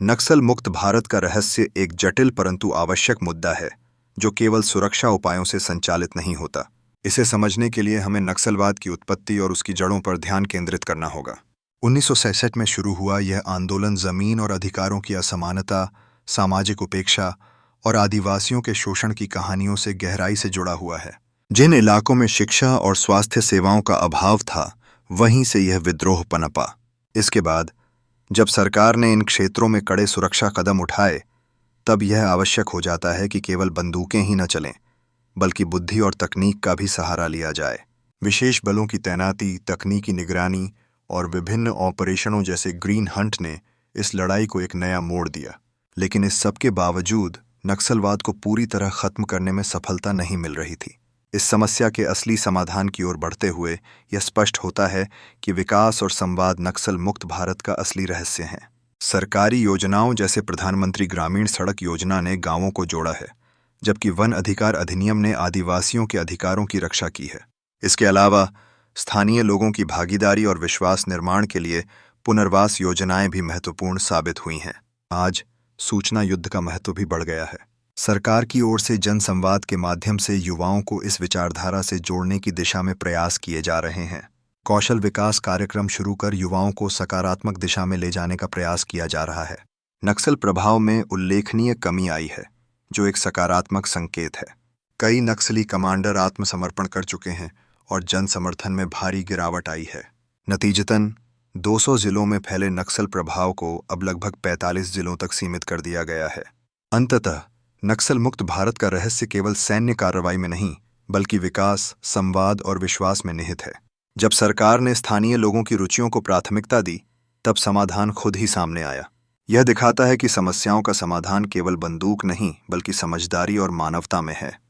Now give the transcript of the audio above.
नक्सल मुक्त भारत का रहस्य एक जटिल परंतु आवश्यक मुद्दा है जो केवल सुरक्षा उपायों से संचालित नहीं होता। इसे समझने के लिए हमें नक्सलवाद की उत्पत्ति और उसकी जड़ों पर ध्यान केंद्रित करना होगा। 1967 में शुरू हुआ यह आंदोलन जमीन और अधिकारों की असमानता, सामाजिक उपेक्षा और आदिवासियों के शोषण की कहानियों से गहराई से जुड़ा हुआ है। जिन इलाकों में शिक्षा और स्वास्थ्य सेवाओं का अभाव था, वहीं से यह विद्रोह पनपा। इसके बाद जब सरकार ने इन क्षेत्रों में कड़े सुरक्षा कदम उठाए, तब यह आवश्यक हो जाता है कि केवल बंदूकें ही न चलें, बल्कि बुद्धि और तकनीक का भी सहारा लिया जाए। विशेष बलों की तैनाती, तकनीकी निगरानी और विभिन्न ऑपरेशनों जैसे ग्रीन हंट ने इस लड़ाई को एक नया मोड़ दिया। लेकिन इस सब के बावजूद नक्सलवाद को पूरी तरह खत्म करने में सफलता नहीं मिल रही थी। इस समस्या के असली समाधान की ओर बढ़ते हुए यह स्पष्ट होता है कि विकास और संवाद नक्सल मुक्त भारत का असली रहस्य हैं। सरकारी योजनाओं जैसे प्रधानमंत्री ग्रामीण सड़क योजना ने गांवों को जोड़ा है, जबकि वन अधिकार अधिनियम ने आदिवासियों के अधिकारों की रक्षा की है। इसके अलावा स्थानीय लोगों की भागीदारी और विश्वास निर्माण के लिए पुनर्वास योजनाएं भी महत्वपूर्ण साबित हुई हैं। आज सूचना युद्ध का महत्व भी बढ़ गया है। सरकार की ओर से जनसंवाद के माध्यम से युवाओं को इस विचारधारा से जोड़ने की दिशा में प्रयास किए जा रहे हैं। कौशल विकास कार्यक्रम शुरू कर युवाओं को सकारात्मक दिशा में ले जाने का प्रयास किया जा रहा है। नक्सल प्रभाव में उल्लेखनीय कमी आई है, जो एक सकारात्मक संकेत है। कई नक्सली कमांडर आत्मसमर्पण कर चुके हैं और जन समर्थन में भारी गिरावट आई है। नतीजतन 200 जिलों में फैले नक्सल प्रभाव को अब लगभग 45 जिलों तक सीमित कर दिया गया है। अंततः नक्सल मुक्त भारत का रहस्य केवल सैन्य कार्रवाई में नहीं, बल्कि विकास, संवाद और विश्वास में निहित है। जब सरकार ने स्थानीय लोगों की रुचियों को प्राथमिकता दी, तब समाधान खुद ही सामने आया। यह दिखाता है कि समस्याओं का समाधान केवल बंदूक नहीं, बल्कि समझदारी और मानवता में है।